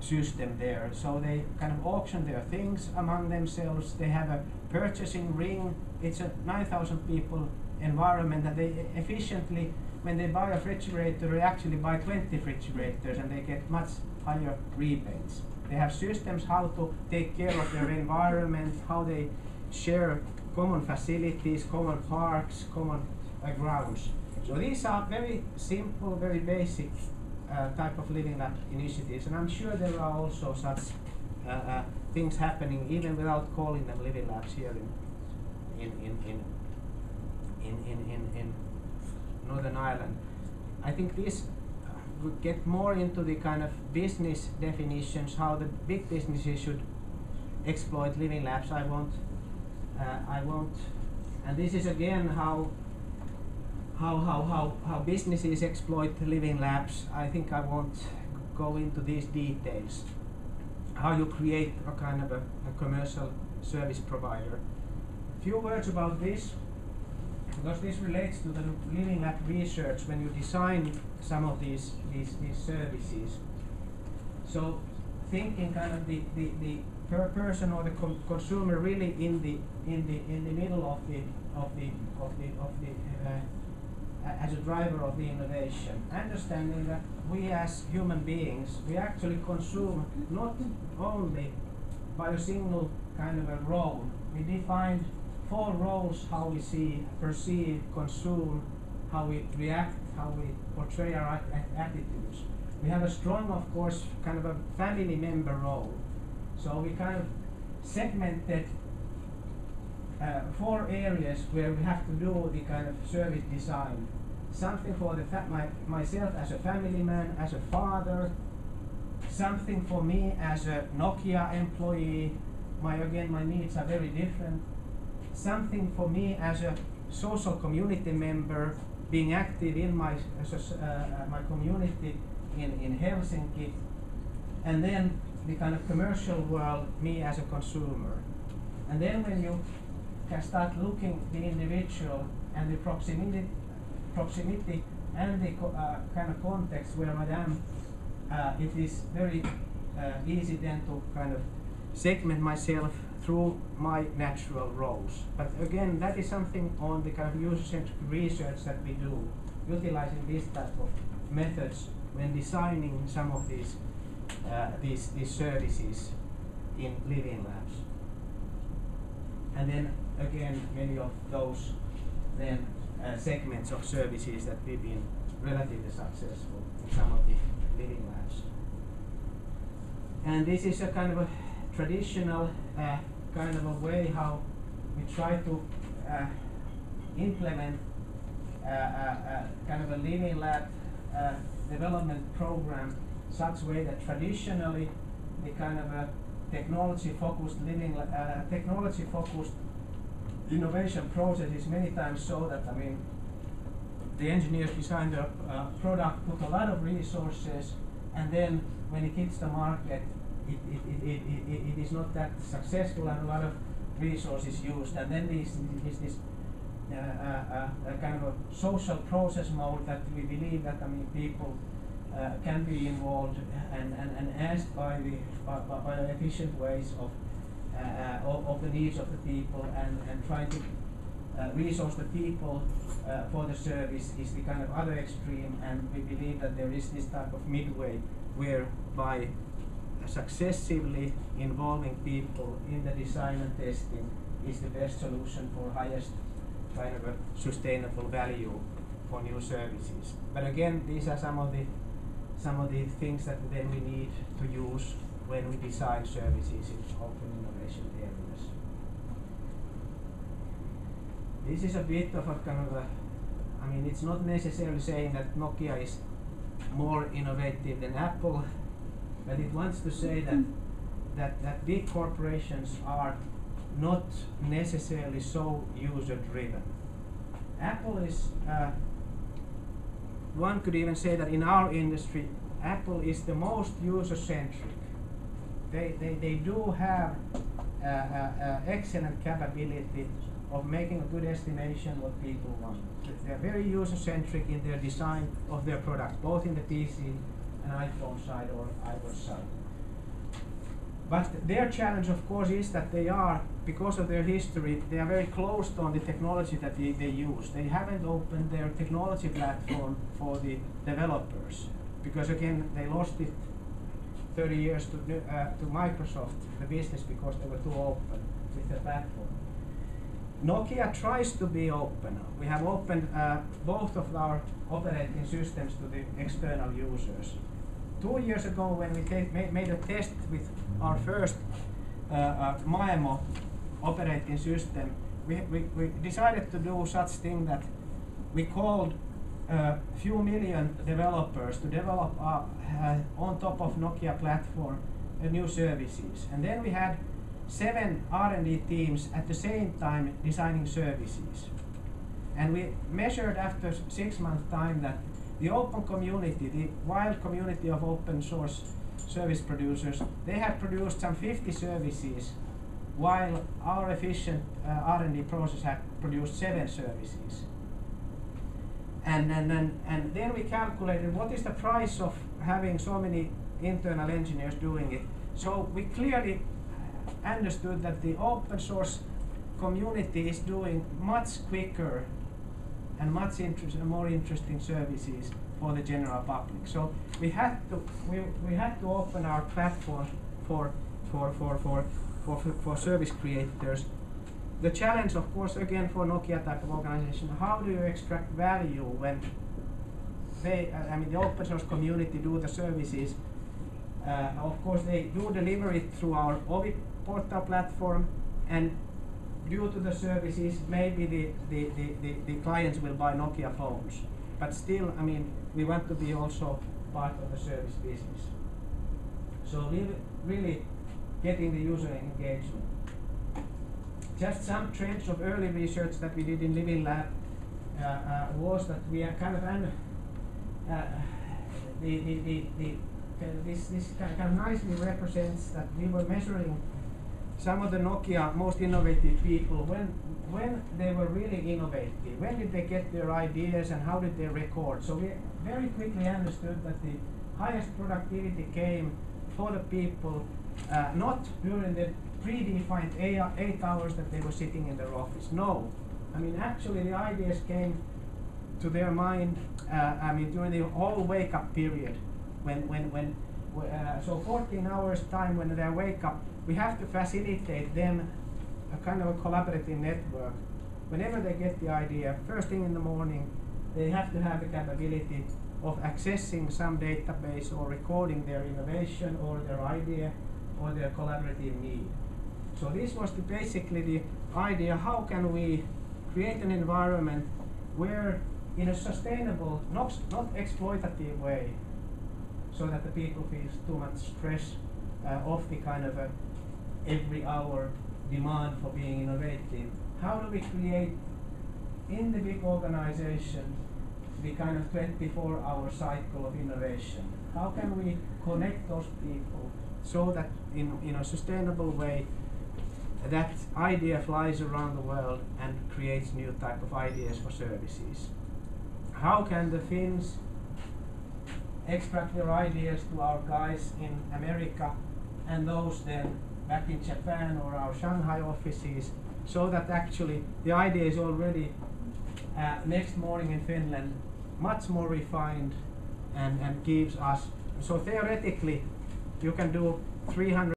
system there. So they kind of auction their things among themselves. They have a purchasing ring. It's a 9,000 people environment, and they efficiently, when they buy a refrigerator, they actually buy 20 refrigerators and they get much higher rebates. They have systems how to take care of their environment, how they share common facilities, common parks, common grounds. So these are very simple, very basic type of living lab initiatives, and I'm sure there are also such things happening even without calling them living labs here in Northern Ireland. I think this would get more into the kind of business definitions, how the big businesses should exploit living labs. I won't, and this is again how businesses exploit living labs. I think I won't go into these details. How you create a kind of a commercial service provider. Few words about this, because this relates to the living lab research when you design some of these services. So thinking kind of the person or the consumer really in the middle of the as a driver of the innovation, understanding that we as human beings, we actually consume not only by a single kind of a role. We define 4 roles: how we see, perceive, consume, how we react, how we portray our attitudes. We have a strong, of course, kind of a family member role. So we kind of segmented 4 areas where we have to do the kind of service design. Something for the myself as a family man, as a father. Something for me as a Nokia employee. My needs are very different. Something for me as a social community member, being active in my community in Helsinki. And then the kind of commercial world, me as a consumer. And then when you can start looking the individual and the proximity and the kind of context where I am, it is very easy then to kind of segment myself through my natural roles. But again, that is something on the kind of user-centric research that we do, utilizing this type of methods when designing some of these services in living labs. And then again, many of those then segments of services that we've been relatively successful in some of the living labs. And this is a kind of a traditional kind of a way how we try to implement kind of a living lab development program such way that traditionally the kind of a technology-focused innovation process is many times so that, I mean, the engineers design the product, put a lot of resources, and then when it hits the market, it is not that successful and a lot of resources used. And then this kind of a social process mode that we believe that, I mean, people can be involved and asked by the efficient ways of the needs of the people and trying to resource the people for the service is the kind of other extreme, and we believe that there is this type of midway whereby successively involving people in the design and testing is the best solution for highest kind of a sustainable value for new services. But again, these are some of the things that then we need to use when we design services in open innovation areas. This is a bit of a kind of a, I mean, it's not necessarily saying that Nokia is more innovative than Apple, but it wants to say that big corporations are not necessarily so user-driven. Apple is, one could even say that in our industry, Apple is the most user-centric. They do have excellent capability of making a good estimation what people want. They're very user-centric in their design of their products, both in the PC and iPhone side or iOS side. But their challenge, of course, is that they are, because of their history, they are very closed on the technology that they use. They haven't opened their technology platform for the developers, because again, they lost it 30 years to Microsoft, the business, because they were too open with the platform. Nokia tries to be open. We have opened both of our operating systems to the external users. 2 years ago, when we made a test with our first Niitamo operating system, we decided to do such thing that we called a few million developers to develop on top of Nokia platform new services. And then we had 7 R&D teams at the same time designing services. And we measured after 6 months time that the open community, the wild community of open source service producers, they had produced some 50 services, while our efficient R&D process had produced 7 services. And then we calculated what is the price of having so many internal engineers doing it. So we clearly understood that the open source community is doing much quicker and much more interesting services for the general public. So we had to open our platform for service creators. The challenge, of course, again for Nokia type of organization, how do you extract value when they, the open source community do the services? Of course, they do deliver it through our OVI portal platform, and due to the services, maybe the clients will buy Nokia phones. But still, we want to be also part of the service business. So really getting the user engagement. Just some trends of early research that we did in Living Lab was that we are kind of this kind of nicely represents that we were measuring some of the Nokia most innovative people when they were really innovative. When did they get their ideas and how did they record? So we very quickly understood that the highest productivity came for the people not during the predefined 8 hours that they were sitting in their office. No, actually the ideas came to their mind during the whole wake-up period. So 14 hours time when they wake up, we have to facilitate them a kind of a collaborative network. Whenever they get the idea, first thing in the morning, they have to have the capability of accessing some database or recording their innovation or their idea or their collaborative need. So this was basically the idea: how can we create an environment where, in a sustainable, not exploitative way, so that the people feel too much stress of the kind of every hour demand for being innovative. How do we create in the big organization the kind of 24-hour cycle of innovation? How can we connect those people so that in a sustainable way that idea flies around the world and creates new type of ideas for services? How can the Finns extract their ideas to our guys in America and those then back in Japan or our Shanghai offices, so that actually the idea is already next morning in Finland much more refined and gives us, so theoretically you can do 300